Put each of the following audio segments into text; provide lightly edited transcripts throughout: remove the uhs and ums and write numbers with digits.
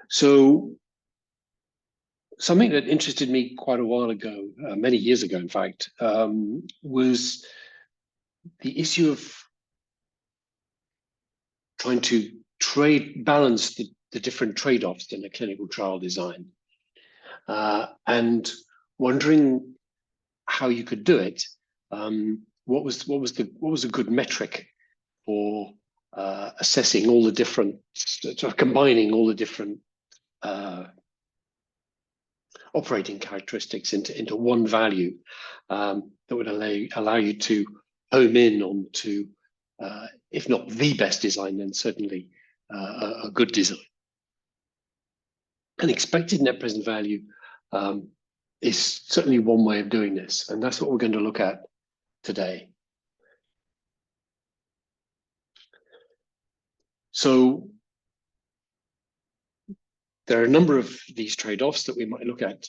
So something that interested me quite a while ago, many years ago, in fact, was the issue of trying to balance the different trade-offs in a clinical trial design, and wondering how you could do it. What was a good metric for assessing all the different, sort of combining all the different operating characteristics into one value that would allow you to home in onto, if not the best design, then certainly a good design. And expected net present value is certainly one way of doing this, and that's what we're going to look at today. So there are a number of these trade-offs that we might look at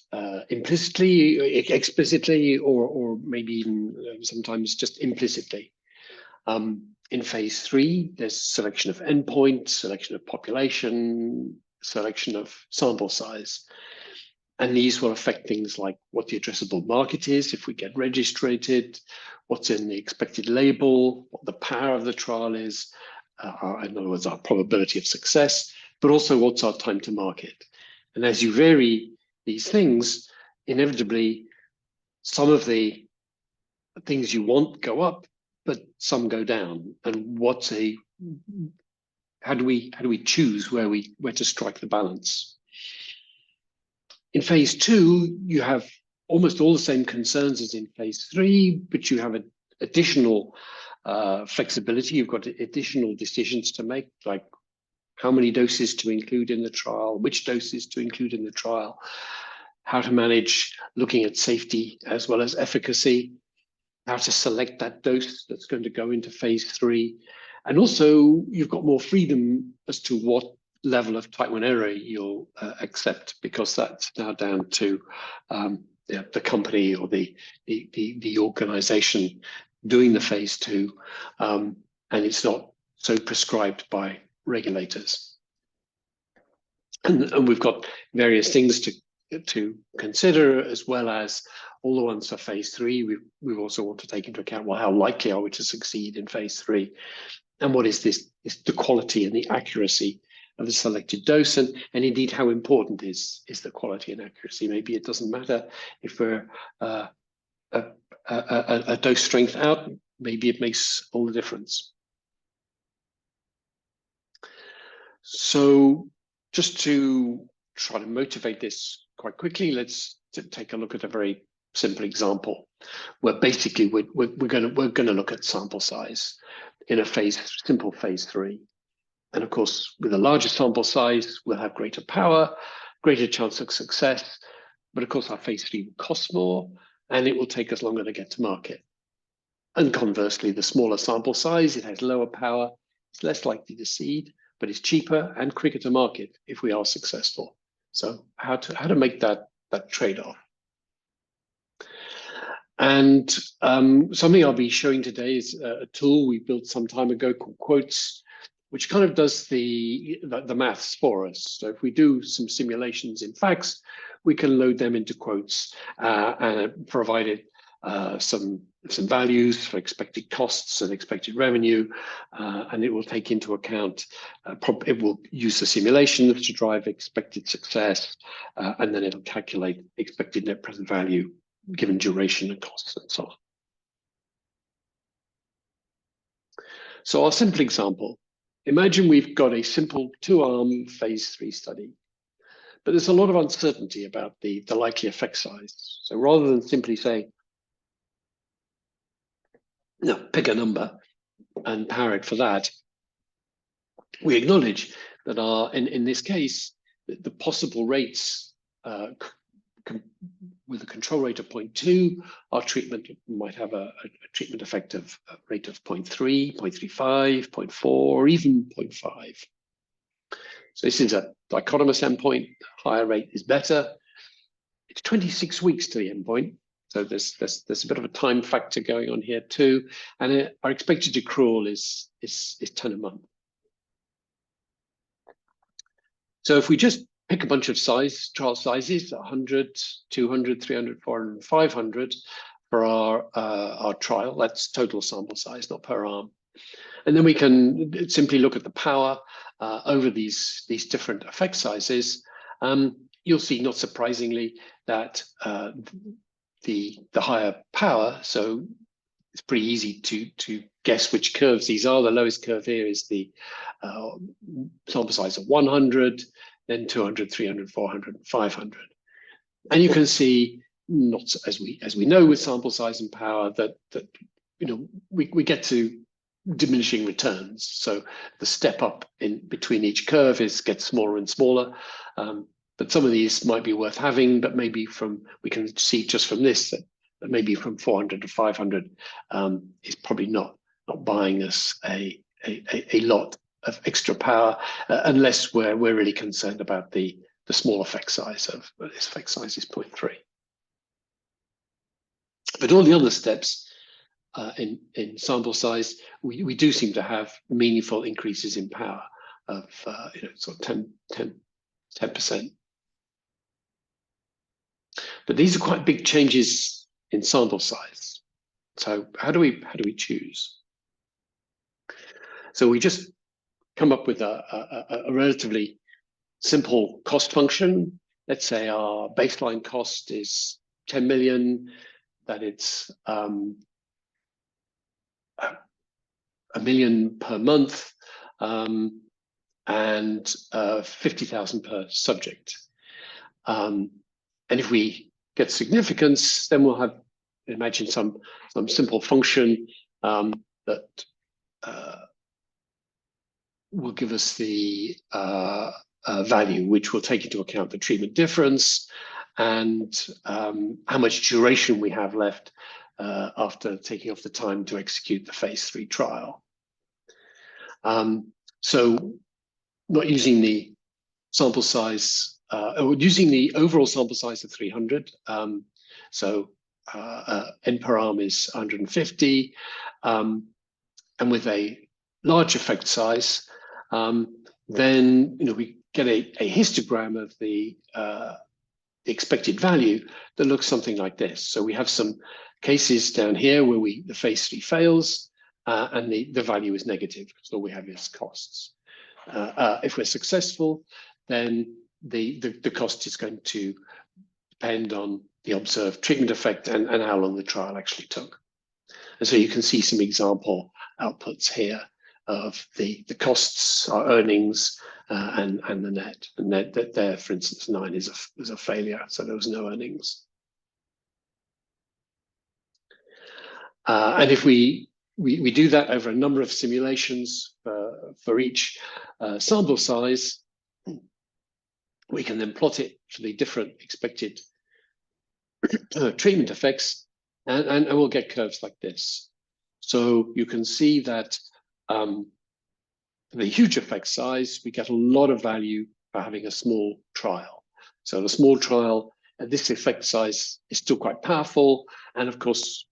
implicitly, explicitly, or maybe even sometimes just implicitly. In phase 3, there's selection of endpoints, selection of population, selection of sample size. And these will affect things like what the addressable market is if we get registrated, what's in the expected label, what the power of the trial is, in other words, our probability of success, but also what's our time to market. And as you vary these things, inevitably, some of the things you want go up, but some go down. And how do we choose where to strike the balance? In phase 2, you have almost all the same concerns as in phase 3, but you have additional flexibility. You've got additional decisions to make, like how many doses to include in the trial, which doses to include in the trial, how to manage looking at safety as well as efficacy, how to select that dose that's going to go into phase 3. And also, you've got more freedom as to what level of type 1 error you'll accept, because that's now down to the company or the organization doing the phase 2, and it's not so prescribed by regulators. And we've got various things to consider, as well as all the ones for phase 3. We also want to take into account, well, how likely are we to succeed in phase 3, and what is the quality and the accuracy of the selected dose, and indeed how important is the quality and accuracy. Maybe it doesn't matter if we're a dose strength out, maybe it makes all the difference. So just to try to motivate this quite quickly, let's take a look at a very simple example where basically we're going to look at sample size in a simple phase 3. And of course, with a larger sample size, we'll have greater power, greater chance of success. But of course, our phase 3 will cost more, and it will take us longer to get to market. And conversely, the smaller sample size, it has lower power, it's less likely to seed, but it's cheaper and quicker to market if we are successful. So how to make that trade-off? And something I'll be showing today is a tool we built some time ago called Quotes, which kind of does the maths for us. So if we do some simulations in facts, we can load them into Quotes and provide some values for expected costs and expected revenue, and it will take into account, it will use the simulations to drive expected success, and then it'll calculate expected net present value given duration and costs and so on. So our simple example, imagine we've got a simple 2-arm phase 3 study, but there's a lot of uncertainty about the likely effect size. So rather than simply say, no, pick a number and power it for that, we acknowledge that in this case, the possible rates with a control rate of 0.2, our treatment might have a treatment effective rate of 0.3, 0.35, 0.4, or even 0.5. So this is a dichotomous endpoint. Higher rate is better. It's 26 weeks to the endpoint. So there's a bit of a time factor going on here too. And our expected accrual is 10 a month. So if we just pick a bunch of trial sizes, 100, 200, 300, 400, 500 for our trial. That's total sample size, not per arm. And then we can simply look at the power over these different effect sizes. You'll see, not surprisingly, that the higher power, so it's pretty easy to guess which curves these are. The lowest curve here is the sample size of 100, then 200, 300, 400, 500. And you can see, not as we know with sample size and power, that we get to diminishing returns. So the step up in between each curve gets smaller and smaller. But some of these might be worth having, but maybe we can see just from this that maybe from 400 to 500 is probably not buying us a lot of extra power, unless we're really concerned about the small effect size of this effect size is 0.3. But all the other steps in sample size, we do seem to have meaningful increases in power of sort of 10%. But these are quite big changes in sample size. So how do we choose? So we just come up with a relatively simple cost function. Let's say our baseline cost is 10 million, that it's $1 million per month, and 50,000 per subject. And if we get significance, then we'll have, imagine some simple function that will give us the value, which will take into account the treatment difference and how much duration we have left after taking off the time to execute the phase 3 trial. So not using the sample size, or using the overall sample size of 300. So N per arm is 150. And with a large effect size, then we get a histogram of the expected value that looks something like this. So we have some cases down here where the phase 3 fails and the value is negative, so all we have is costs. If we're successful, then the cost is going to depend on the observed treatment effect and how long the trial actually took. And so you can see some example outputs here of the costs, our earnings, and the net. And net that there, for instance, 9 is a failure, so there was no earnings. And if we do that over a number of simulations for each sample size, we can then plot it for the different expected treatment effects, and we'll get curves like this. So you can see that the huge effect size, we get a lot of value for having a small trial. So the small trial, this effect size is still quite powerful, and of course,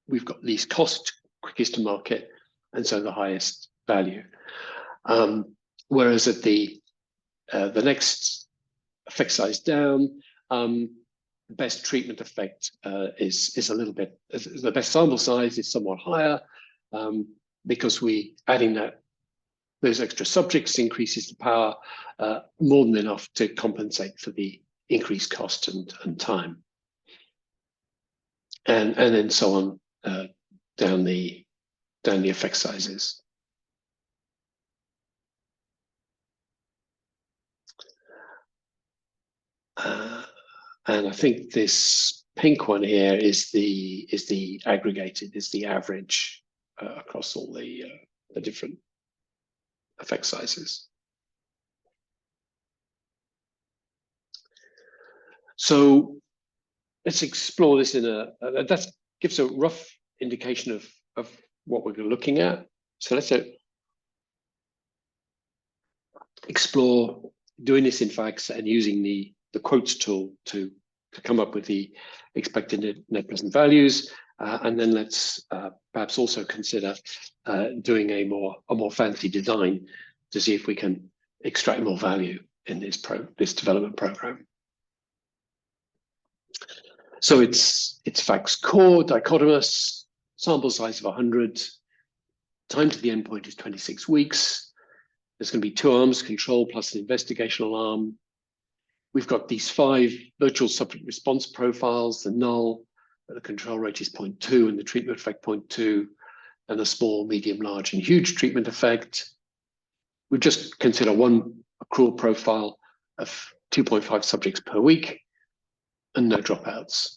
we've got least cost, quickest to market, and so the highest value. Whereas at the next effect size down, the best treatment effect is a little bit, the best sample size is somewhat higher, because adding those extra subjects increases the power more than enough to compensate for the increased cost and time. And then so on down the effect sizes. And I think this pink one here is the aggregated, is the average across all the different effect sizes. So let's explore this that gives a rough indication of what we're looking at. So let's explore doing this in facts and using the quotes tool to come up with the expected net present values. And then let's perhaps also consider doing a more fancy design to see if we can extract more value in this development program. So it's FACS core, dichotomous, sample size of 100, time to the endpoint is 26 weeks. There's going to be 2 arms, control plus an investigational arm. We've got these 5 virtual subject response profiles, the null, the control rate is 0.2 and the treatment effect 0.2, and a small, medium, large, and huge treatment effect. We just consider one accrual profile of 2.5 subjects per week and no dropouts.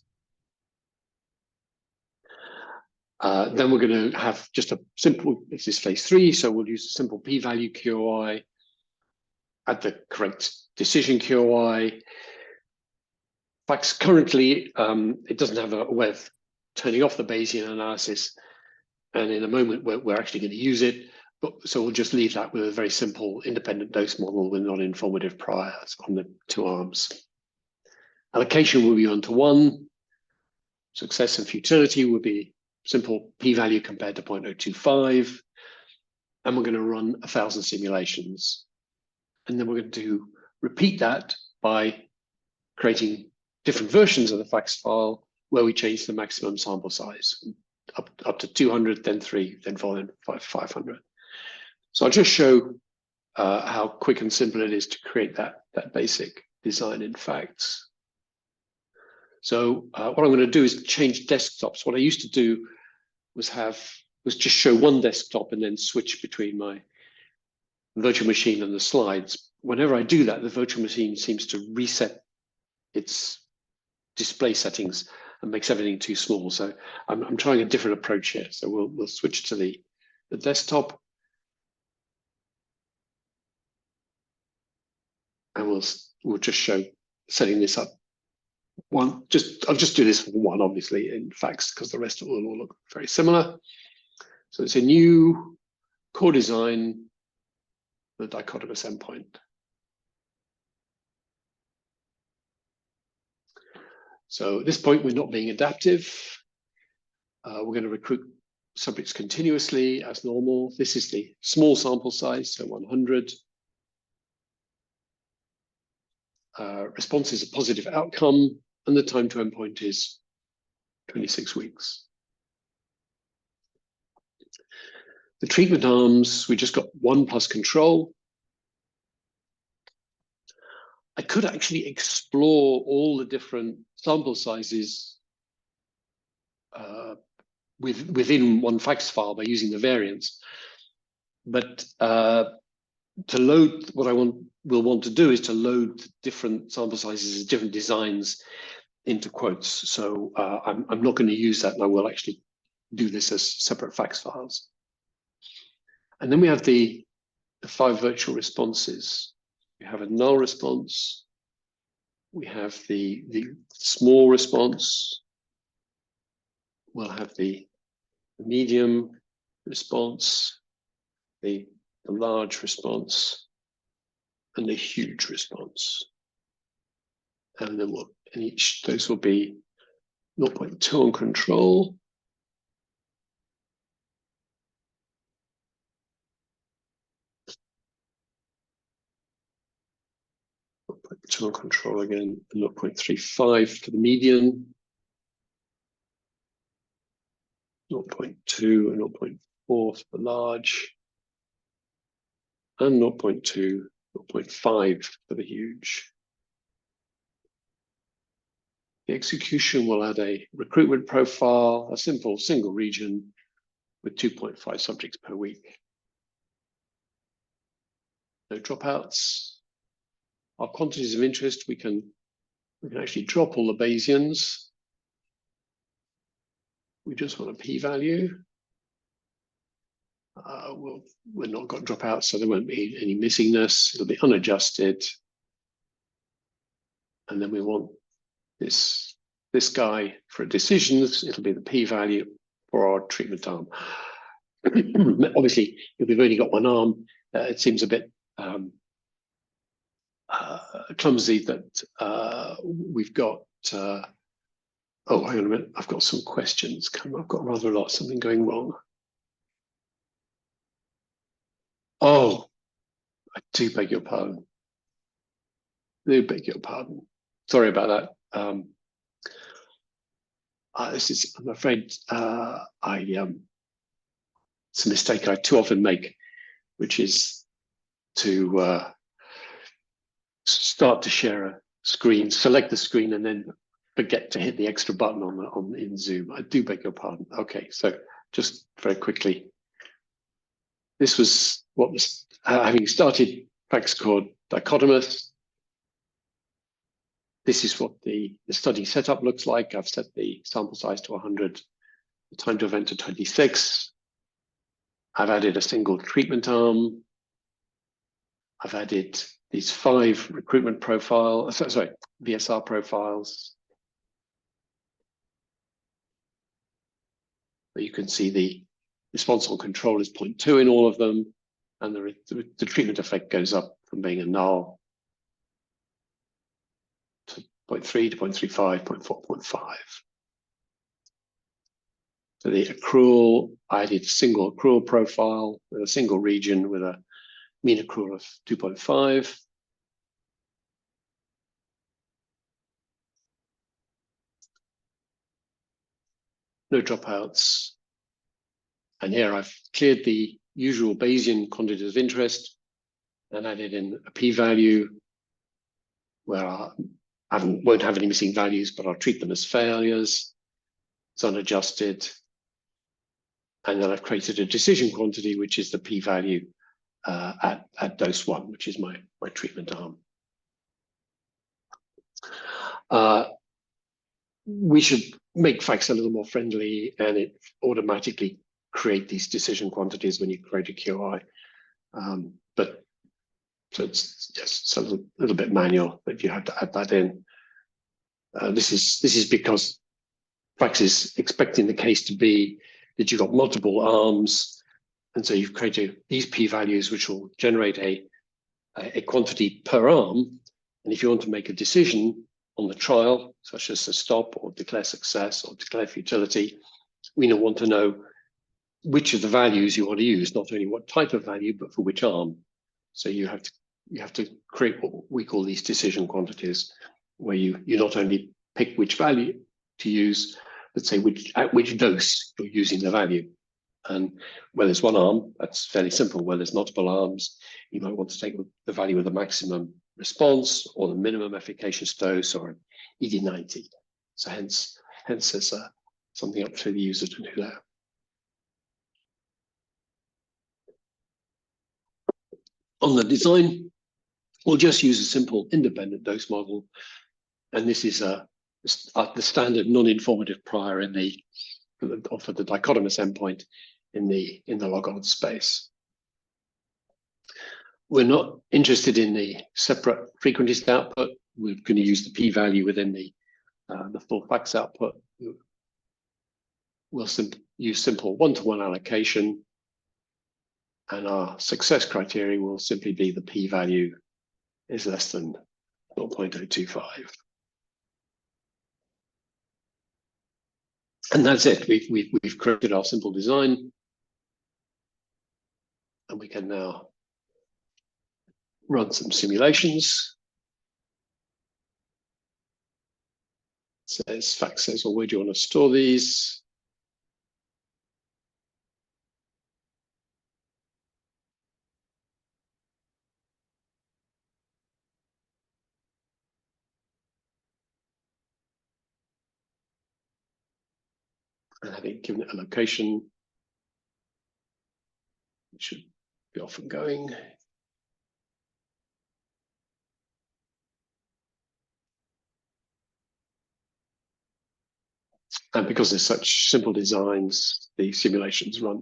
Then we're going to have just a simple, this is phase 3, so we'll use a simple p-value QOI, add the correct decision QOI. FACS currently, it doesn't have a way of turning off the Bayesian analysis, and in a moment we're actually going to use it, so we'll just leave that with a very simple independent dose model with non-informative priors on the 2 arms. Allocation will be 1-to-1. Success and futility will be simple p-value compared to 0.025, and we're going to run 1,000 simulations. And then we're going to repeat that by creating different versions of the FACS file where we change the maximum sample size up to 200, then 3, then 4, then 500. So I'll just show how quick and simple it is to create that basic design in FACS. So what I'm going to do is change desktops. What I used to do was just show one desktop and then switch between my virtual machine and the slides. Whenever I do that, the virtual machine seems to reset its display settings and makes everything too small. So I'm trying a different approach here. So we'll switch to the desktop, and we'll just show setting this up. I'll just do this for one, obviously, in FACS, because the rest will all look very similar. So it's a new core design, the dichotomous endpoint. So at this point, we're not being adaptive. We're going to recruit subjects continuously as normal. This is the small sample size, so 100. Response is a positive outcome, and the time to endpoint is 26 weeks. The treatment arms, we just got 1 plus control. I could actually explore all the different sample sizes within one FACS file by using the variants. But to load, what I will want to do is to load different sample sizes, different designs into quotes. So I'm not going to use that, and I will actually do this as separate FACS files. And then we have the 5 virtual responses. We have a null response. We have the small response. We'll have the medium response, the large response, and the huge response. And then those will be 0.2 on control. 0.2 on control again, 0.35 for the median, 0.2 and 0.4 for the large, and 0.2, 0.5 for the huge. The execution will add a recruitment profile, a simple single region with 2.5 subjects per week. No dropouts. Our quantities of interest, we can actually drop all the Bayesians. We just want a p-value. We're not got dropouts, so there won't be any missingness. It'll be unadjusted. And then we want this guy for decisions. It'll be the p-value for our treatment arm. Obviously, if we've only got one arm, it seems a bit clumsy that we've got. Oh, hang on a minute. I've got some questions. I've got rather a lot. Something going wrong. Oh, I do beg your pardon. I beg your pardon. Sorry about that. This is, I'm afraid, it's a mistake I too often make, which is to start to share a screen, select the screen, and then forget to hit the extra button on in Zoom. I do beg your pardon. Okay, so just very quickly, this was what was having started facts called dichotomous. This is what the study setup looks like. I've set the sample size to 100, the time to event to 26. I've added a single treatment arm. I've added these 5 recruitment profiles, sorry, VSR profiles. But you can see the response on control is 0.2 in all of them, and the treatment effect goes up from being a null to 0.3 to 0.35, 0.4, 0.5. So the accrual, I did a single accrual profile with a single region with a mean accrual of 2.5. No dropouts. And here I've cleared the usual Bayesian quantities of interest and added in a p-value where I won't have any missing values, but I'll treat them as failures. It's unadjusted. And then I've created a decision quantity, which is the p-value at dose 1, which is my treatment arm. We should make facts a little more friendly, and it automatically create these decision quantities when you create a QI. But so it's just a little bit manual, but you have to add that in. This is because facts is expecting the case to be that you've got multiple arms, and so you've created these p-values which will generate a quantity per arm. And if you want to make a decision on the trial, such as to stop or declare success or declare futility, we want to know which of the values you want to use, not only what type of value, but for which arm. So you have to create what we call these decision quantities, where you not only pick which value to use, but say at which dose you're using the value. And where there's one arm, that's fairly simple. Where there's multiple arms, you might want to take the value of the maximum response or the minimum efficacious dose or an ED90. So hence there's something up to the user to do there. On the design, we'll just use a simple independent dose model. And this is the standard non-informative prior for the dichotomous endpoint in the log odds space. We're not interested in the separate frequentist output. We're going to use the p-value within the full facts output. We'll use simple one-to-one allocation, and our success criteria will simply be the p-value is less than 0.025. And that's it. We've created our simple design, and we can now run some simulations. Fact says, well, where do you want to store these? And having given it a location, it should be off and going. And because there's such simple designs, the simulations run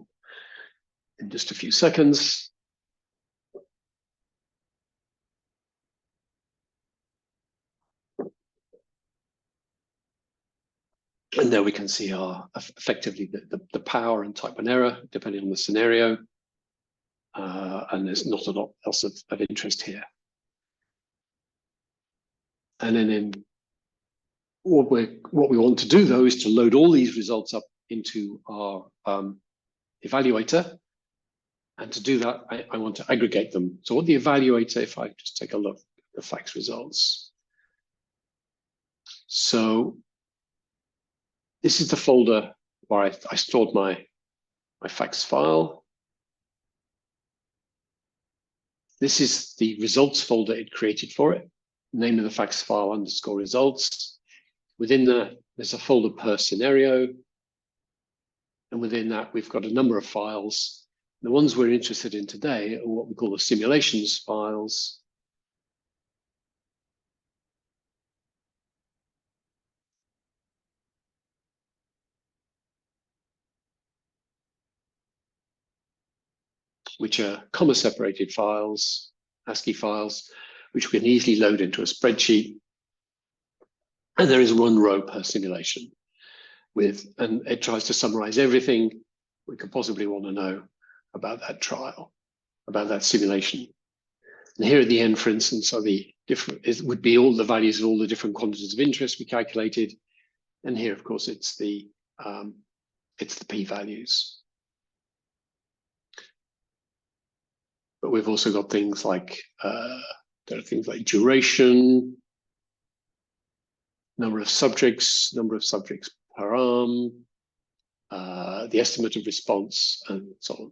in just a few seconds. And there we can see effectively the power and type 1 error, depending on the scenario. And there's not a lot else of interest here. And then what we want to do, though, is to load all these results up into our evaluator. And to do that, I want to aggregate them. So what the evaluator, if I just take a look the facts results. So this is the folder where I stored my facts file. This is the results folder it created for it. Name of the facts file _ results. Within there's a folder per scenario. And within that, we've got a number of files. The ones we're interested in today are what we call the simulations files. Which are comma-separated files, ASCII files, which we can easily load into a spreadsheet. And there is one row per simulation and it tries to summarize everything we could possibly want to know about that trial, about that simulation. And here at the end, for instance, are it would be all the values of all the different quantities of interest we calculated. And here, of course, it's the p-values. But we've also got things like, there are things like duration, number of subjects per arm, the estimate of response, and so on.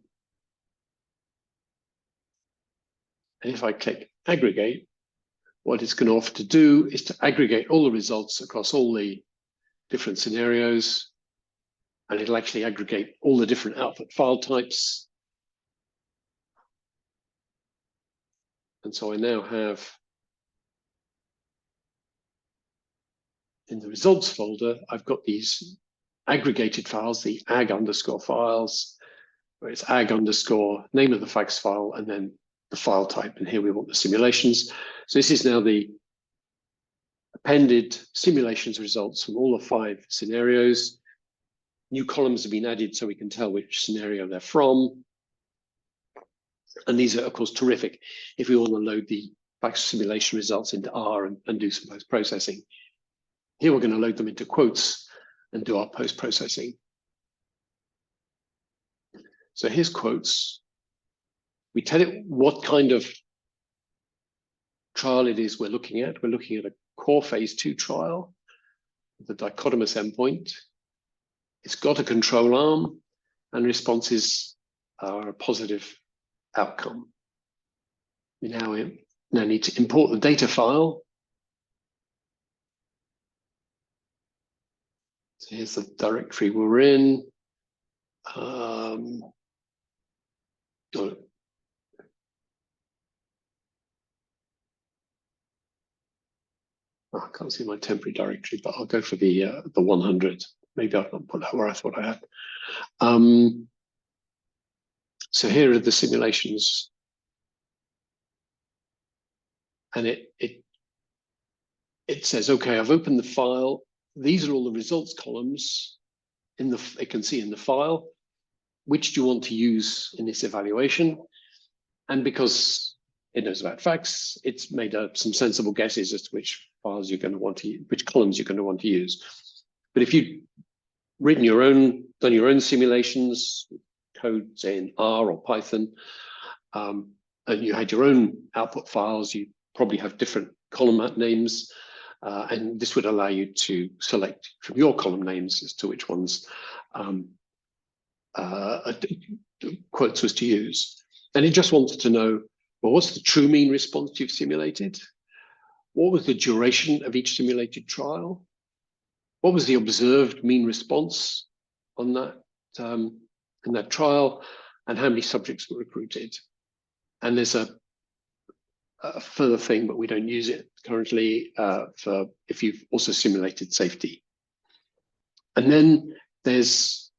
And if I click aggregate, what it's going to offer to do is to aggregate all the results across all the different scenarios, and it'll actually aggregate all the different output file types. And so I now have, in the results folder, I've got these aggregated files, the ag_ files, where it's ag_ name of the facts file, and then the file type. And here we want the simulations. So this is now the appended simulations results from all the 5 scenarios. New columns have been added so we can tell which scenario they're from. And these are, of course, terrific if we want to load the facts simulation results into R and do some post-processing. Here we're going to load them into quotes and do our post-processing. So here's quotes. We tell it what kind of trial it is we're looking at. We're looking at a core phase 2 trial, the dichotomous endpoint. It's got a control arm, and responses are a positive outcome. We now need to import the data file. So here's the directory we're in. I can't see my temporary directory, but I'll go for the 100. Maybe I'll not put that where I thought I had. So here are the simulations, and it says, okay, I've opened the file. These are all the results columns it can see in the file. Which do you want to use in this evaluation? And because it knows about facts, it's made some sensible guesses as to which files you're going to want to use, which columns you're going to want to use. But if you've done your own simulations, code, say in R or Python, and you had your own output files, you probably have different column names, and this would allow you to select from your column names as to which ones quotes was to use. And it just wanted to know, well, what's the true mean response you've simulated? What was the duration of each simulated trial? What was the observed mean response on that in that trial? And how many subjects were recruited? And there's a further thing, but we don't use it currently, for if you've also simulated safety. And then there's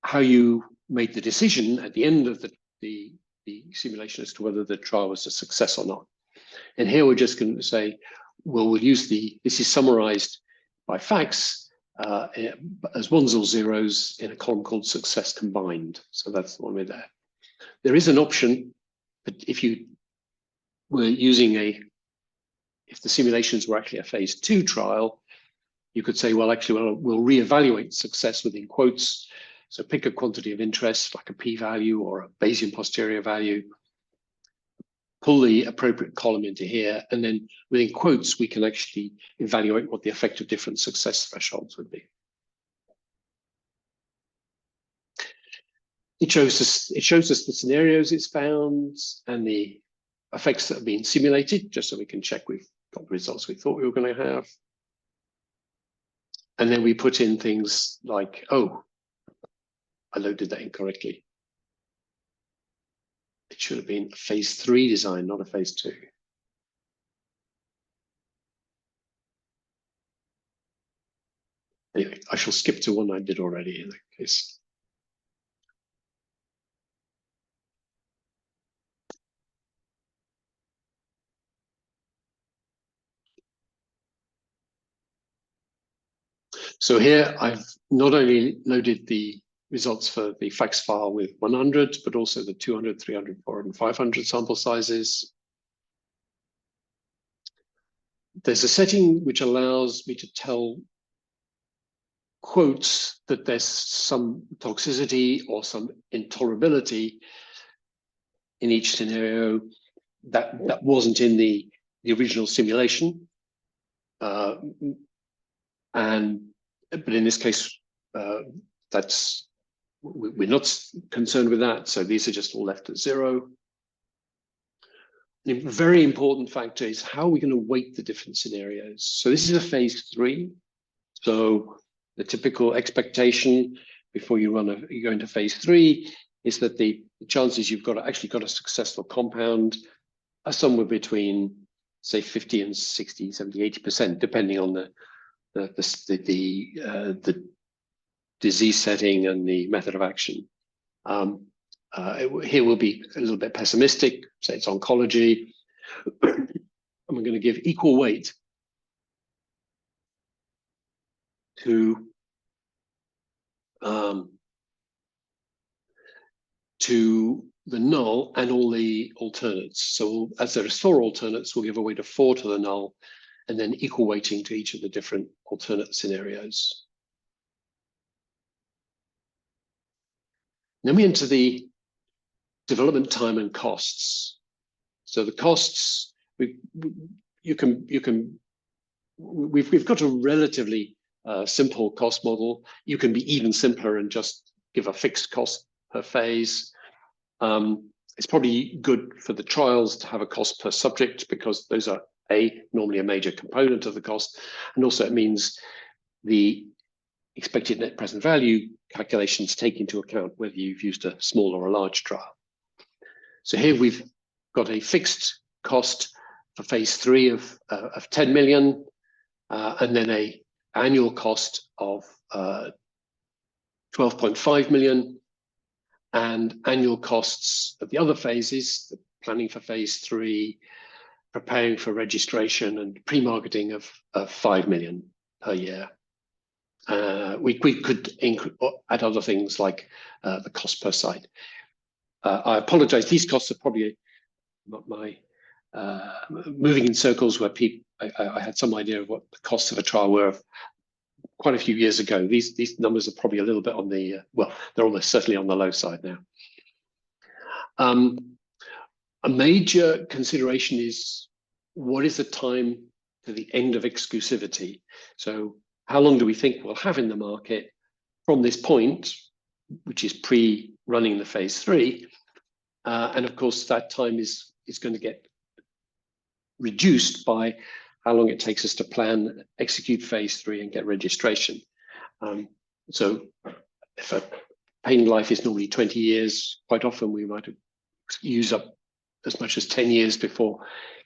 how you made the decision at the end of the simulation as to whether the trial was a success or not. And here we're just going to say, well, we'll use this is summarized by facts as ones or zeros in a column called success combined. So that's the one we're there. There is an option, but if you were using if the simulations were actually a phase 2 trial, you could say, well, actually, we'll reevaluate success within quotes. So pick a quantity of interest, like a p-value or a Bayesian posterior value, pull the appropriate column into here, and then within quotes, we can actually evaluate what the effect of different success thresholds would be. It shows us the scenarios it's found and the effects that have been simulated, just so we can check we've got the results we thought we were going to have. And then we put in things like, oh, I loaded that incorrectly. It should have been a phase 3 design, not a phase 2. Anyway, I shall skip to one I did already in that case. So here I've not only loaded the results for the fax file with 100, but also the 200, 300, 400, and 500 sample sizes. There's a setting which allows me to tell quotes that there's some toxicity or some intolerability in each scenario that wasn't in the original simulation. But in this case, we're not concerned with that. So these are just all left at 0. A very important factor is how we're going to weight the different scenarios. So this is a phase 3. So the typical expectation before you go into phase 3 is that the chances you've actually got a successful compound are somewhere between, say, 50 and 60, 70, 80%, depending on the disease setting and the method of action. Here we'll be a little bit pessimistic, say it's oncology, and we're going to give equal weight to the null and all the alternates. So as there are 4 alternates, we'll give a weight of 4 to the null, and then equal weighting to each of the different alternate scenarios. Then we enter the development time and costs. So the costs, we've got a relatively simple cost model. You can be even simpler and just give a fixed cost per phase. It's probably good for the trials to have a cost per subject, because those are normally a major component of the cost, and also it means the expected net present value calculations take into account whether you've used a small or a large trial. So here we've got a fixed cost for phase 3 of 10 million, and then an annual cost of 12.5 million, and annual costs of the other phases, the planning for phase 3, preparing for registration, and pre-marketing of 5 million per year. We could add other things like the cost per site. I apologize, these costs are probably not my moving in circles where I had some idea of what the costs of a trial were quite a few years ago. These numbers are probably a little bit on the, well, they're almost certainly on the low side now. A major consideration is, what is the time to the end of exclusivity? So how long do we think we'll have in the market from this point, which is pre-running the phase 3? And of course, that time is going to get reduced by how long it takes us to plan, execute phase 3, and get registration. So if a patent life is normally 20 years, quite often we might use up as much as 10 years before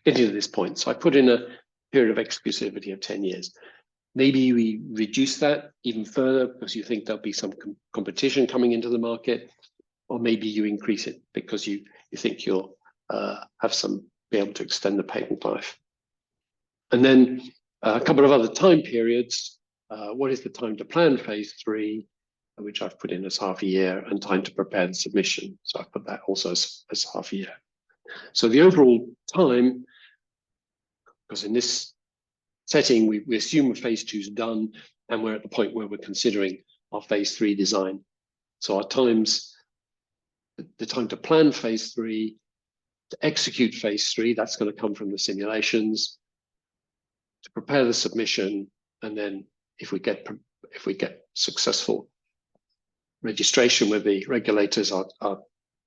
getting to this point. So I put in a period of exclusivity of 10 years. Maybe we reduce that even further because you think there'll be some competition coming into the market, or maybe you increase it because you think you'll be able to extend the patent life. And then a couple of other time periods. What is the time to plan phase 3, which I've put in as half a year, and time to prepare the submission. So I put that also as half a year. So the overall time, because in this setting, we assume phase 2 is done, and we're at the point where we're considering our phase 3 design. So our times, the time to plan phase 3 To execute phase 3, that's going to come from the simulations. To prepare the submission, and then if we get successful registration with the regulators, our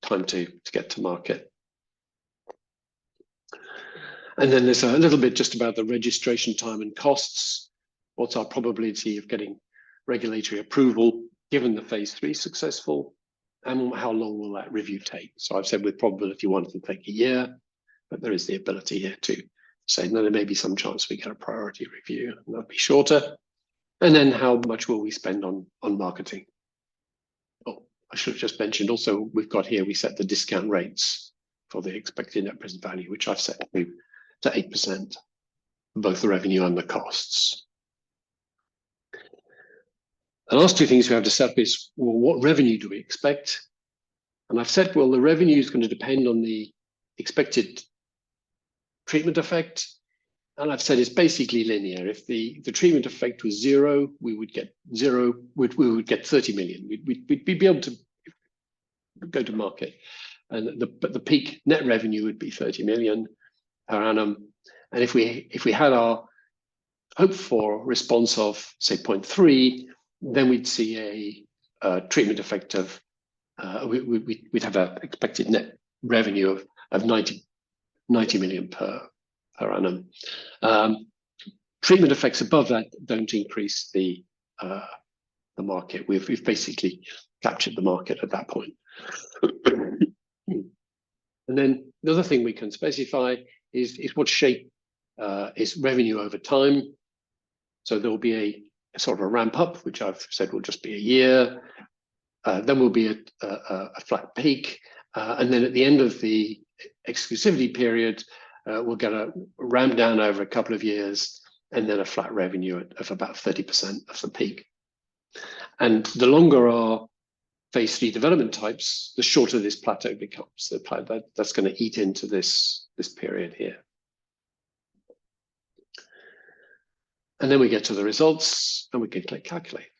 time to get to market. And then there's a little bit just about the registration time and costs. What's our probability of getting regulatory approval given the phase 3 successful? And how long will that review take? So I've said with probability 1 it'll take a year, but there is the ability here to say, no, there may be some chance we get a priority review, and that'll be shorter. And then how much will we spend on marketing? Oh, I should have just mentioned also, we've got here, we set the discount rates for the expected net present value, which I've set to 8%, both the revenue and the costs. The last two things we have to set up is, well, what revenue do we expect? And I've said, well, the revenue is going to depend on the expected treatment effect. And I've said it's basically linear. If the treatment effect was 0, we would get 0, we would get 30 million. We'd be able to go to market. And the peak net revenue would be 30 million per annum. And if we had our hoped for response of, say, 0.3, then we'd see a treatment effect of, we'd have an expected net revenue of 90 million per annum. Treatment effects above that don't increase the market. We've basically captured the market at that point. And then the other thing we can specify is what shape is revenue over time. So there will be a sort of a ramp up, which I've said will just be a year. Then will be a flat peak. And then at the end of the exclusivity period, we'll get a ramp down over a couple of years, and then a flat revenue of about 30% of the peak. And the longer our phase 3 development types, the shorter this plateau becomes. That's going to eat into this period here. And then we get to the results, and we can click calculate.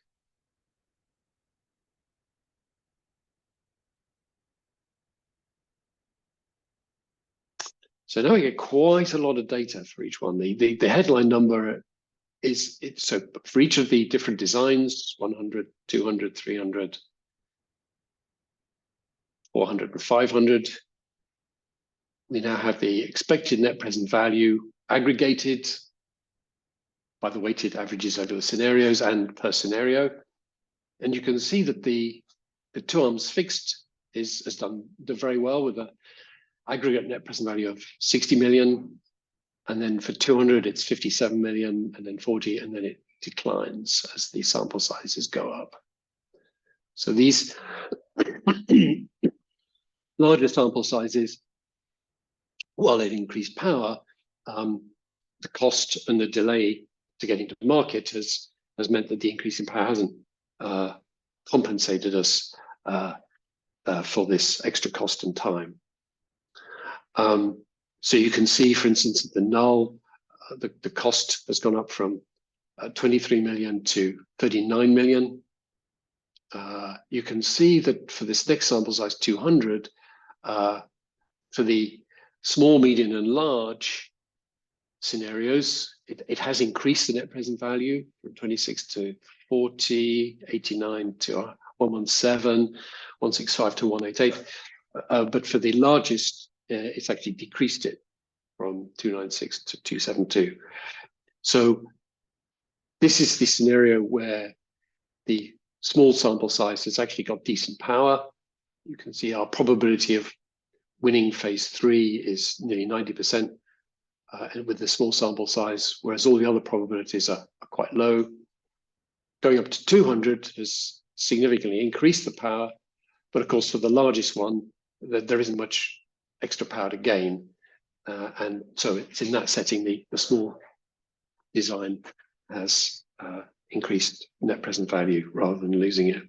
So now we get quite a lot of data for each one. The headline number is, so for each of the different designs, 100, 200, 300, 400, and 500, we now have the expected net present value aggregated by the weighted averages over the scenarios and per scenario. And you can see that the 2 arms fixed has done very well with a aggregate net present value of 60 million. And then for 200, it's 57 million, and then 40, and then it declines as the sample sizes go up. So these larger sample sizes, while it increased power, the cost and the delay to getting to the market has meant that the increase in power hasn't compensated us for this extra cost and time. So you can see, for instance, at the null, the cost has gone up from 23 million to 39 million. You can see that for this next sample size, 200, for the small, medium, and large scenarios, it has increased the net present value from 26 to 40, 89 to 117, 165 to 188. But for the largest, it's actually decreased it from 296 to 272. So this is the scenario where the small sample size has actually got decent power. You can see our probability of winning phase 3 is nearly 90%. And with the small sample size, whereas all the other probabilities are quite low. Going up to 200 has significantly increased the power, but of course for the largest one, there isn't much extra power to gain. And so it's in that setting, the small design has increased net present value rather than losing it.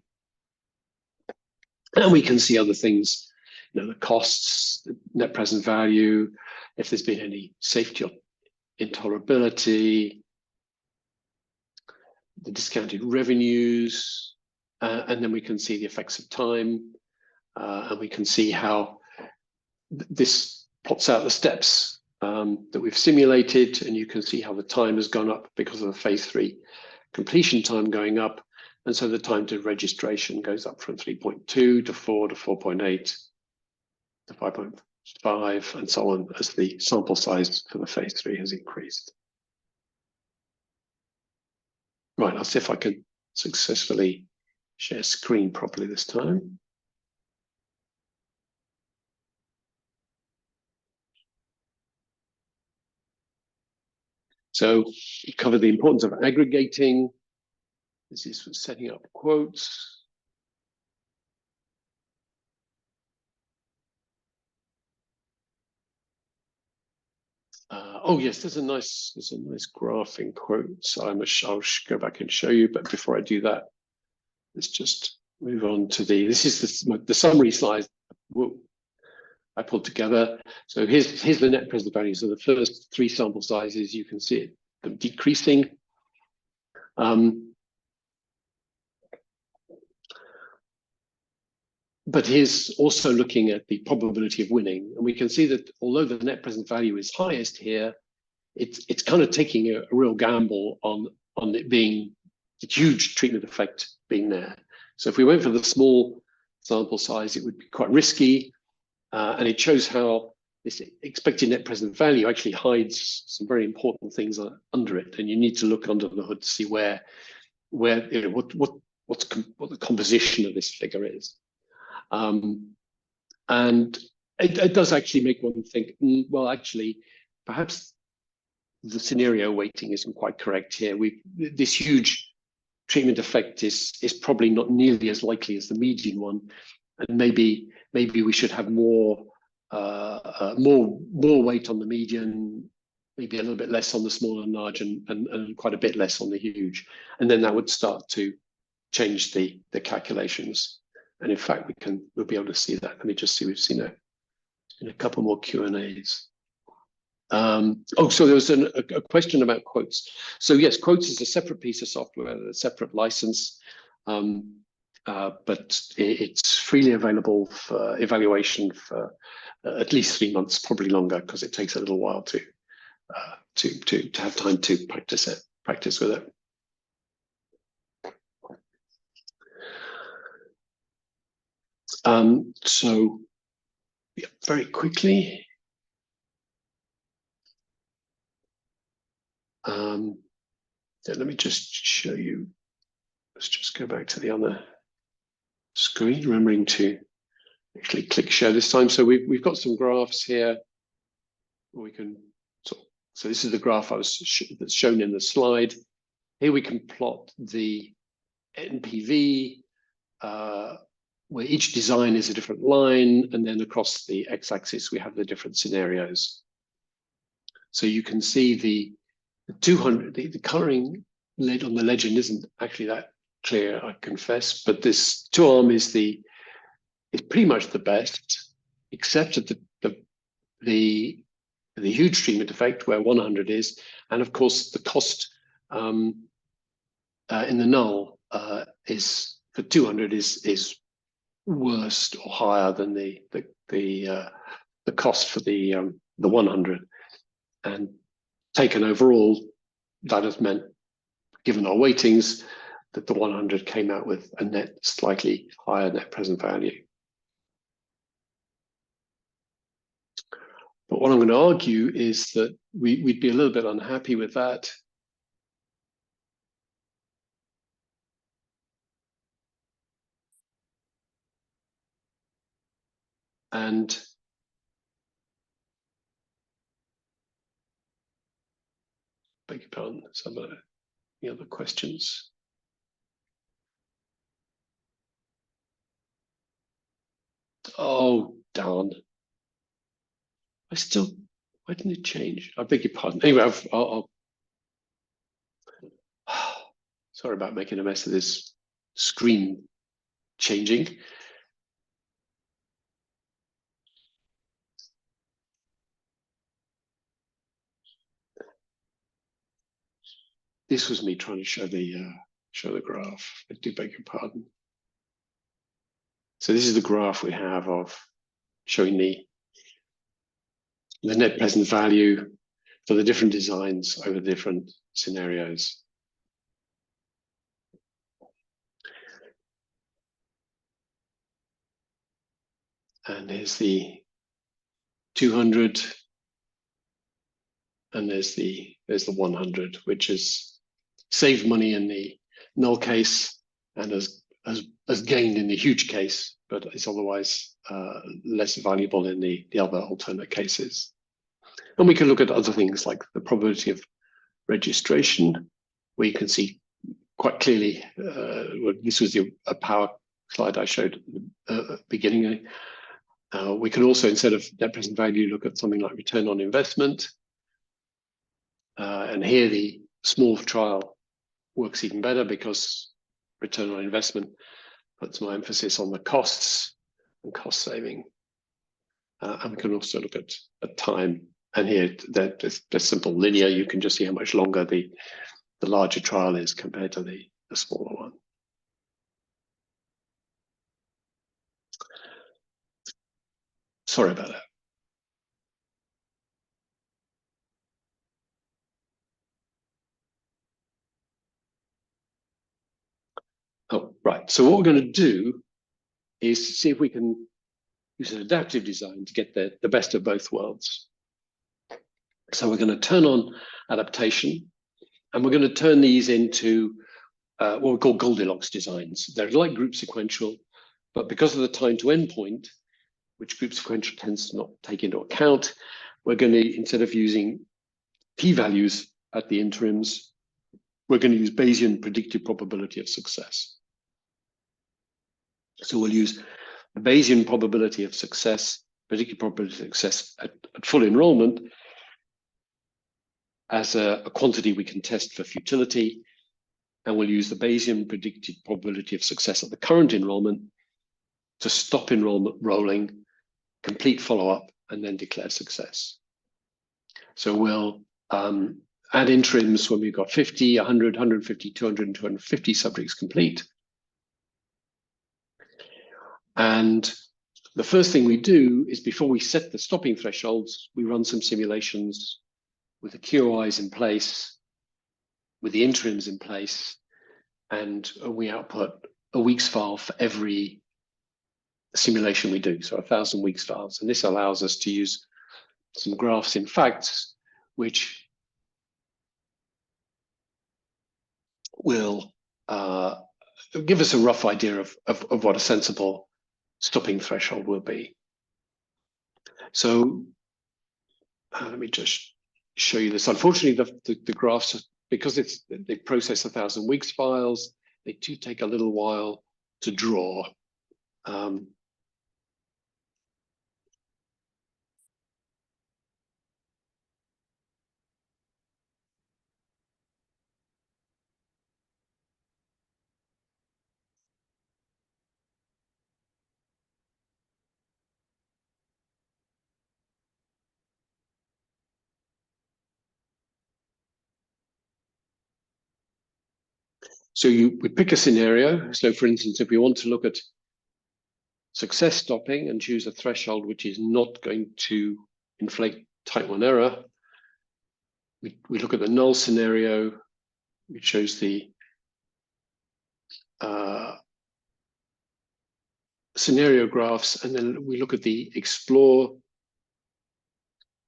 And we can see other things, the costs, the net present value, if there's been any safety or intolerability, the discounted revenues, and then we can see the effects of time, and we can see how this plots out the steps that we've simulated, and you can see how the time has gone up because of the phase 3 completion time going up. And so the time to registration goes up from 3.2 to 4 to 4.8 to 5.5 and so on as the sample size for the phase 3 has increased. Right, I'll see if I can successfully share screen properly this time. So we covered the importance of aggregating. This is for setting up quotes. Oh yes, there's a nice graph in quotes. I'll go back and show you, but before I do that, let's just move on to this is the summary slide I pulled together. So here's the net present value. So the first 3 sample sizes, you can see them decreasing. But here's also looking at the probability of winning. And we can see that although the net present value is highest here, it's kind of taking a real gamble on it being the huge treatment effect being there. So if we went for the small sample size, it would be quite risky. And it shows how this expected net present value actually hides some very important things under it. And you need to look under the hood to see where what the composition of this figure is. And it does actually make one think, well, actually, perhaps the scenario weighting isn't quite correct here. This huge treatment effect is probably not nearly as likely as the median one, and maybe we should have more weight on the median, maybe a little bit less on the small and large, and quite a bit less on the huge, and then that would start to change the calculations. And in fact, we'll be able to see that. Let me just see. We've seen a couple more Q&As. So there was a question about quotes. So yes, quotes is a separate piece of software, a separate license, but it's freely available for evaluation for at least 3 months, probably longer, because it takes a little while to have time to practice with it. So yeah, very quickly. So let me just show you. Let's just go back to the other screen, remembering to actually click share this time. So we've got some graphs here. We can so this is the graph that's shown in the slide. Here we can plot the eNPV, where each design is a different line, and then across the x-axis we have the different scenarios. So you can see the 200, the coloring on the legend isn't actually that clear, I confess, but this 2-arm is pretty much the best, except at the huge treatment effect where 100 is, and of course the cost in the null is for 200 is worse or higher than the cost for the 100, and taken overall, that has meant, given our weightings, that the 100 came out with a net slightly higher net present value. But what I'm going to argue is that we'd be a little bit unhappy with that. And beg your pardon, some of the other questions. Oh, darn. Why didn't it change? I beg your pardon. Anyway, I'll sorry about making a mess of this screen changing. This was me trying to show the graph. I do beg your pardon. So this is the graph we have of showing the net present value for the different designs over the different scenarios. And here's the 200, and there's the 100, which is saved money in the null case and has gained in the huge case, but is otherwise less valuable in the other alternate cases. And we can look at other things like the probability of registration, where you can see quite clearly, this was a power slide I showed at the beginning. We can also, instead of net present value, look at something like return on investment. And here the small trial works even better because return on investment puts more emphasis on the costs and cost saving. And we can also look at time. And here, they're simple linear. You can just see how much longer the larger trial is compared to the smaller one. Sorry about that. Oh, right. So what we're going to do is see if we can use an adaptive design to get the best of both worlds. So we're going to turn on adaptation, and we're going to turn these into what we call Goldilocks designs. They're like group sequential, but because of the time to endpoint, which group sequential tends to not take into account, we're going to, instead of using p-values at the interims, we're going to use Bayesian predicted probability of success. So we'll use the Bayesian probability of success, predicted probability of success at full enrollment as a quantity we can test for futility. And we'll use the Bayesian predicted probability of success at the current enrollment to stop enrollment rolling, complete follow-up, and then declare success. So we'll add interims when we've got 50, 100, 150, 200, and 250 subjects complete. And the first thing we do is, before we set the stopping thresholds, we run some simulations with the QOIs in place, with the interims in place, and we output a weeks file for every simulation we do, so 1,000 weeks files. And this allows us to use some graphs in facts, which will give us a rough idea of what a sensible stopping threshold will be. So let me just show you this. Unfortunately, the graphs, because they process 1,000 weeks files, they do take a little while to draw. So we pick a scenario. So for instance, if we want to look at success stopping and choose a threshold which is not going to inflate type 1 error, we look at the null scenario, which shows the scenario graphs, and then we look at the explore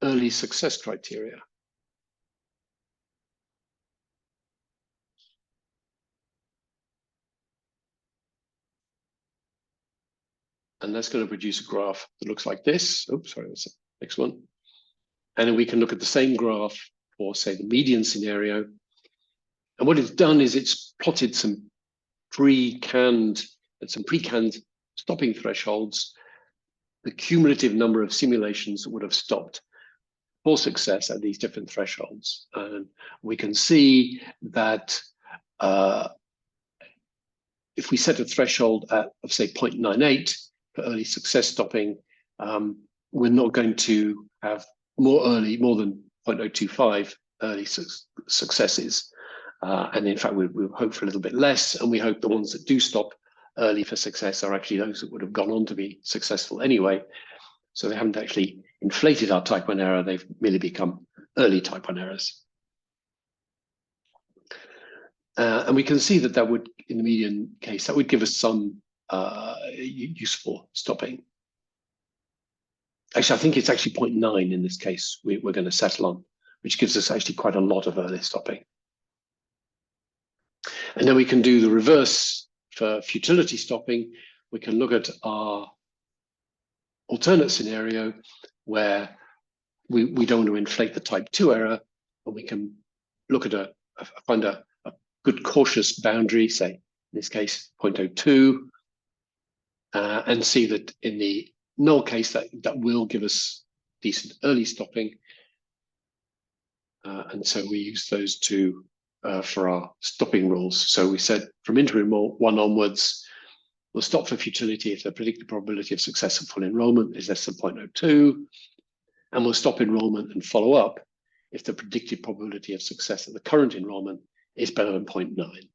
early success criteria. And that's going to produce a graph that looks like this. Oops, sorry, that's the next one. And then we can look at the same graph for, say, the median scenario. And what it's done is it's plotted some pre-canned stopping thresholds, the cumulative number of simulations that would have stopped for success at these different thresholds. And we can see that if we set a threshold at, say, 0.98 for early success stopping, we're not going to have more than 0.025 early successes. And in fact, we hope for a little bit less, and we hope the ones that do stop early for success are actually those that would have gone on to be successful anyway. So they haven't actually inflated our type 1 error, they've merely become early type 1 errors. And we can see that that would, in the median case, that would give us some useful stopping. Actually, I think it's actually 0.9 in this case we're going to settle on, which gives us actually quite a lot of early stopping. And then we can do the reverse for futility stopping. We can look at our alternate scenario where we don't want to inflate the type 2 error, and we can look at find a good cautious boundary, say in this case 0.02, and see that in the null case that will give us decent early stopping. And so we use those two for our stopping rules. So we said from interim 1 onwards, we'll stop for futility if the predicted probability of success at full enrollment is less than 0.02, and we'll stop enrollment and follow up if the predicted probability of success at the current enrollment is better than 0.9.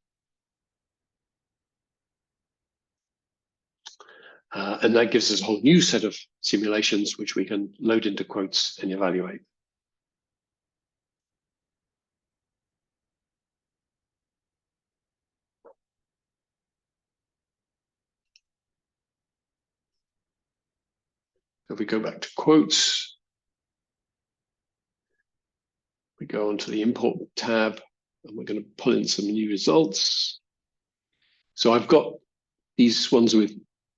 And that gives us a whole new set of simulations which we can load into quotes and evaluate. If we go back to quotes, we go onto the import tab, and we're going to pull in some new results. So I've got these ones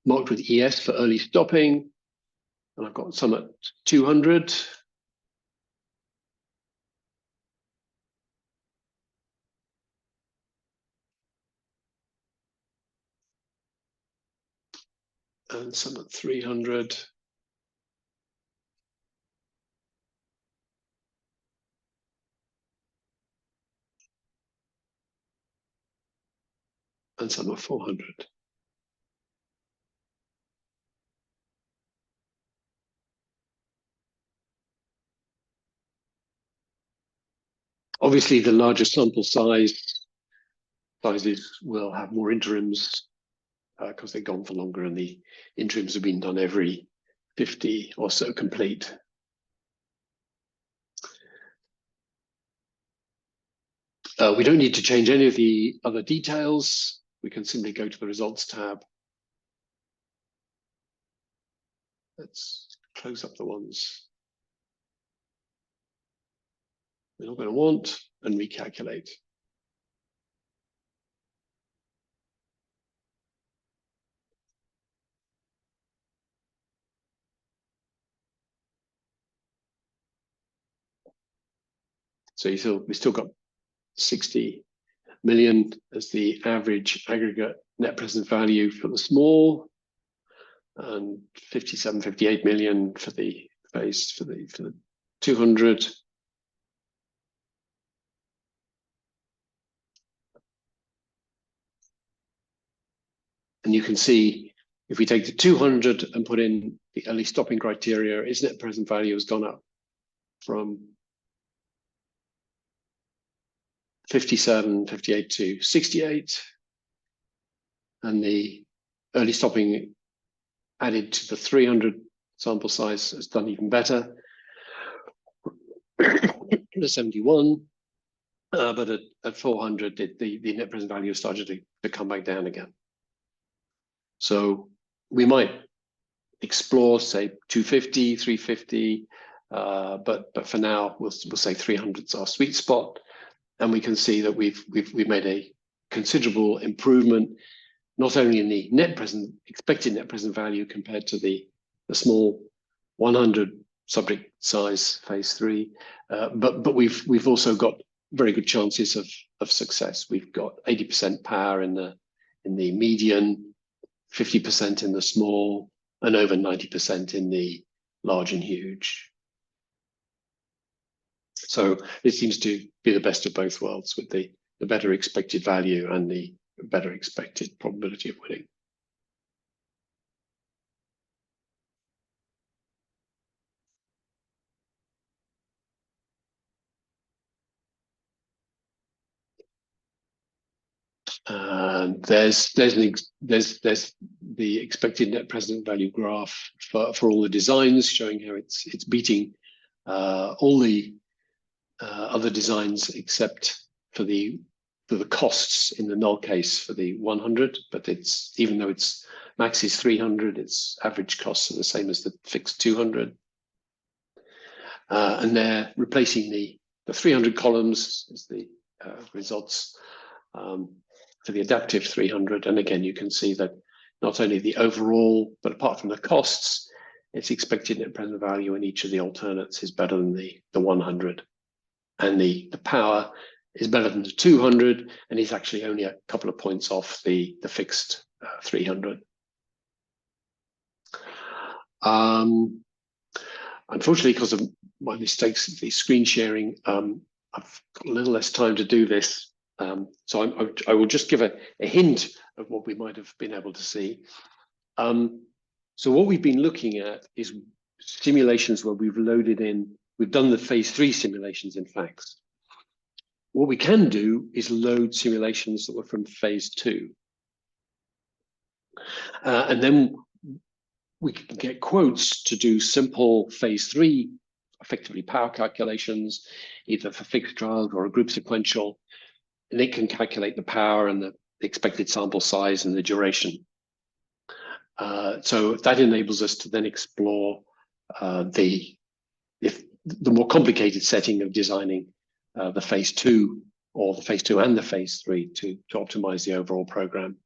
marked with ES for early stopping, and I've got some at 200. And some at 300. And some at 400. Obviously, the larger sample sizes will have more interims because they've gone for longer, and the interims have been done every 50 or so complete. We don't need to change any of the other details. We can simply go to the results tab. Let's close up the ones we're not going to want and recalculate. So we still got 60 million as the average aggregate net present value for the small, and 57, 58 million for the phase for the 200. And you can see if we take the 200 and put in the early stopping criteria, its net present value has gone up from 57, 58 to 68. And the early stopping added to the 300 sample size has done even better. The 71, but at 400, the net present value started to come back down again. So we might explore, say, 250, 350, but for now we'll say 300 is our sweet spot, and we can see that we've made a considerable improvement, not only in the expected net present value compared to the small 100 subject size phase 3, but we've also got very good chances of success. We've got 80% power in the median, 50% in the small, and over 90% in the large and huge. So it seems to be the best of both worlds, with the better expected value and the better expected probability of winning. And there's the expected net present value graph for all the designs, showing how it's beating all the other designs except for the costs in the null case for the 100. But it's, even though its max is 300, its average costs are the same as the fixed 200. And they're replacing the 300 columns as the results for the adaptive 300. And again, you can see that not only the overall, but apart from the costs, its expected net present value in each of the alternates is better than the 100. And the power is better than the 200, and is actually only a couple of points off the fixed 300. Unfortunately, because of my mistakes, the screen sharing, I've got a little less time to do this. So I will just give a hint of what we might have been able to see. So what we've been looking at is simulations where we've done the phase 3 simulations in FACS. What we can do is load simulations that were from phase 2. And then we can get quotes to do simple phase 3, effectively power calculations, either for fixed trials or a group sequential. And it can calculate the power and the expected sample size and the duration. So that enables us to then explore the more complicated setting of designing the phase 2, or the phase 2 and the phase 3 to optimize the overall program.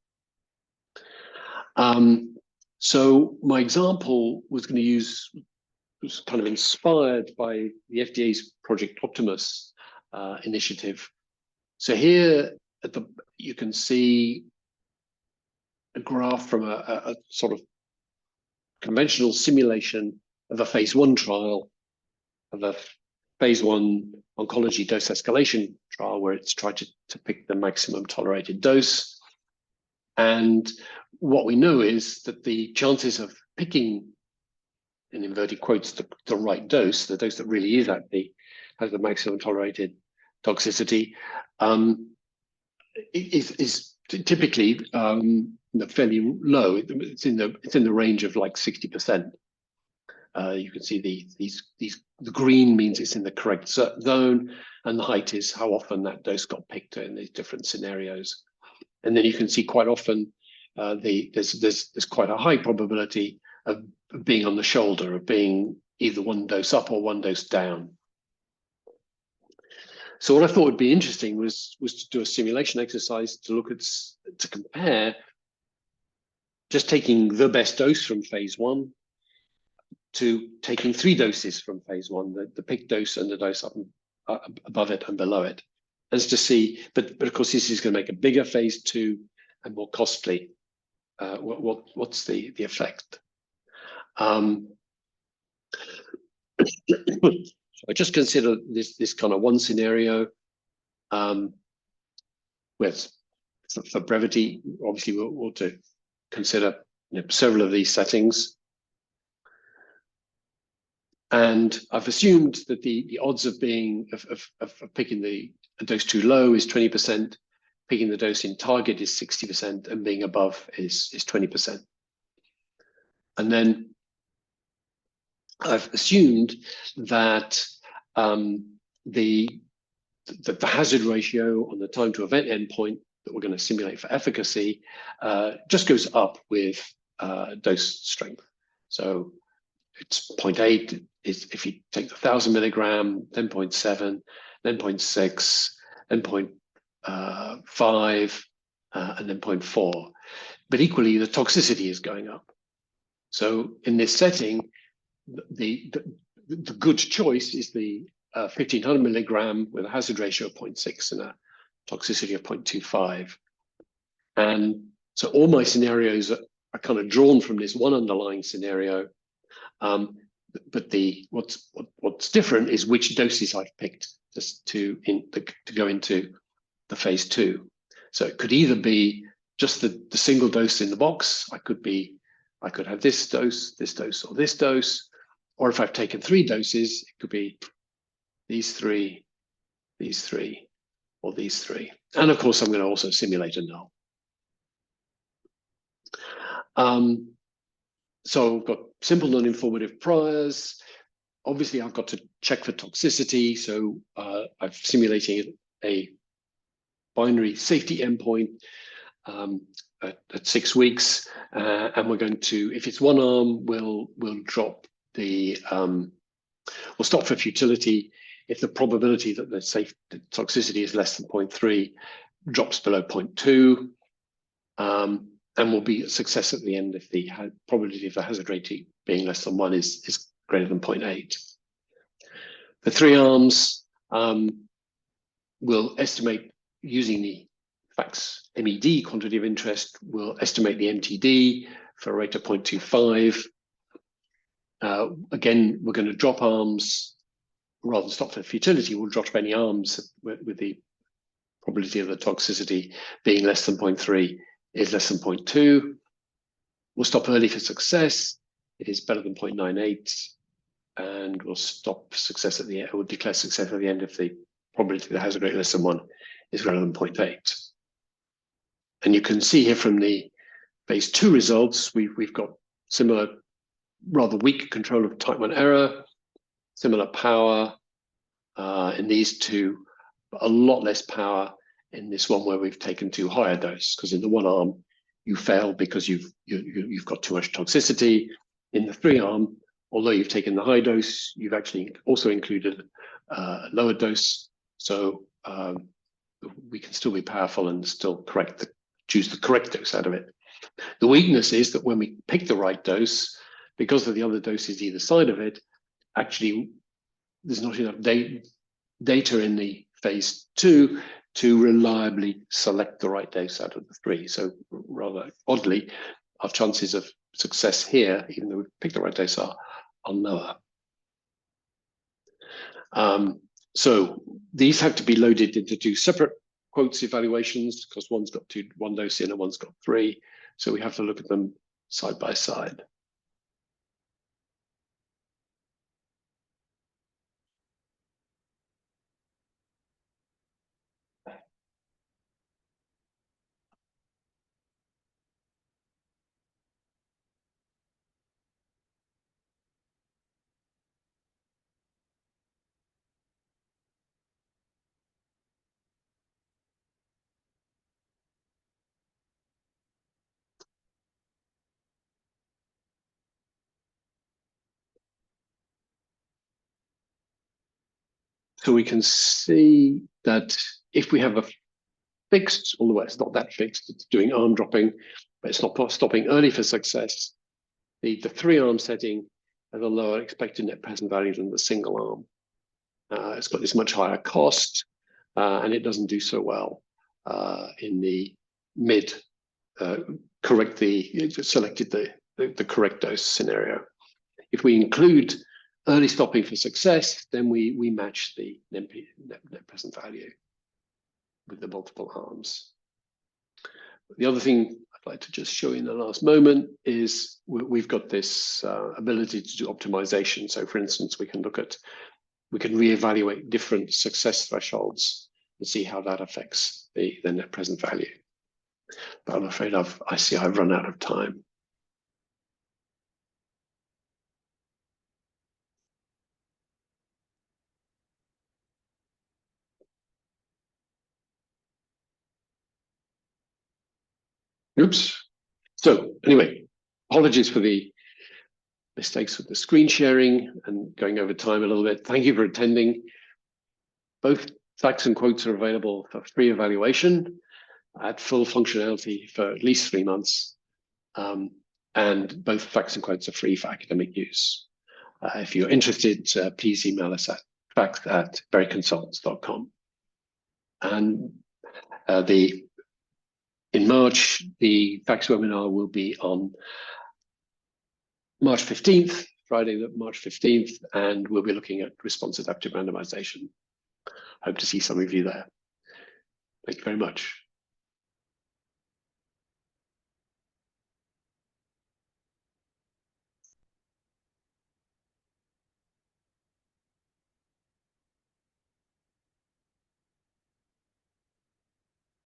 So my example was kind of inspired by the FDA's Project Optimus initiative. So here you can see a graph from a sort of conventional simulation of a phase 1 trial, of a phase 1 oncology dose escalation trial, where it's tried to pick the maximum tolerated dose. And what we know is that the chances of picking, in inverted quotes, the right dose, the dose that really has the maximum tolerated toxicity, is typically fairly low. It's in the range of like 60%. You can see the green means it's in the correct zone, and the height is how often that dose got picked in these different scenarios. And then you can see quite often there's quite a high probability of being on the shoulder, of being either one dose up or one dose down. So what I thought would be interesting was to do a simulation exercise to compare just taking the best dose from phase 1 to taking 3 doses from phase 1, the pick dose and the dose up above it and below it, as to see. But of course, this is going to make a bigger phase 2 and more costly. What's the effect? So I just consider this kind of one scenario, with, for brevity, obviously we'll want to consider several of these settings. And I've assumed that the odds of picking a dose too low is 20%, picking the dose in target is 60%, and being above is 20%. And then I've assumed that the hazard ratio on the time to event endpoint that we're going to simulate for efficacy just goes up with dose strength. So it's 0.8 is if you take the 1,000 milligram, then 0.7, then 0.6, then 0.5, and then 0.4. But equally, the toxicity is going up. So in this setting, the good choice is the 1,500 milligram with a hazard ratio of 0.6 and a toxicity of 0.25. And so all my scenarios are kind of drawn from this one underlying scenario. But what's different is which doses I've picked just to go into the phase 2. So it could either be just the single dose in the box. I could have this dose, or this dose. Or if I've taken 3 doses, it could be these 3, or these 3. And of course, I'm going to also simulate a null. So I've got simple non-informative priors. Obviously, I've got to check for toxicity. So I'm simulating a binary safety endpoint at 6 weeks, and we're going to, if it's one arm, we'll drop the we'll stop for futility if the probability that the toxicity is less than 0.3 drops below 0.2, and will be a success at the end if the probability of the hazard rating being less than 1 is greater than 0.8. The 3 arms will estimate using the FACS MED quantity of interest, will estimate the MTD for a rate of 0.25. Again, we're going to drop arms rather than stop for futility. We'll drop any arms with the probability of the toxicity being less than 0.3 is less than 0.2. We'll stop early for success. It is better than 0.98. And we'll stop success at the end, we'll declare success at the end if the probability of the hazard rate less than 1 is greater than 0.8. And you can see here from the phase 2 results, we've got similar, rather weak control of type 1 error, similar power in these two, but a lot less power in this one where we've taken too high a dose, because in the 1 arm, you fail because you've got too much toxicity. In the 3 arm, although you've taken the high dose, you've actually also included a lower dose. So we can still be powerful and still choose the correct dose out of it. The weakness is that when we pick the right dose, because of the other doses either side of it, actually there's not enough data in the phase 2 to reliably select the right dose out of the 3. So rather oddly, our chances of success here, even though we picked the right dose, are lower. So these have to be loaded into 2 separate quotes evaluations, because one's got 1 dose in and one's got 3. So we have to look at them side by side. So we can see that if we have a fixed, although it's not that fixed, it's doing arm dropping, but it's not stopping early for success, the 3 arm setting has a lower expected net present value than the single arm. It's got this much higher cost, and it doesn't do so well in the mid selected the correct dose scenario. If we include early stopping for success, then we match the net present value with the multiple arms. The other thing I'd like to just show you in the last moment is we've got this ability to do optimization. So for instance, we can reevaluate different success thresholds and see how that affects the net present value. But I'm afraid I see I've run out of time. Oops. So anyway, apologies for the mistakes with the screen sharing and going over time a little bit. Thank you for attending. Both facts and quotes are available for free evaluation at full functionality for at least 3 months. And both facts and quotes are free for academic use. If you're interested, please email us at facts@berryconsultants.com. And in March, the FACS webinar will be on March 15th, Friday, March 15th, and we'll be looking at response adaptive randomization. Hope to see some of you there. Thank you very much.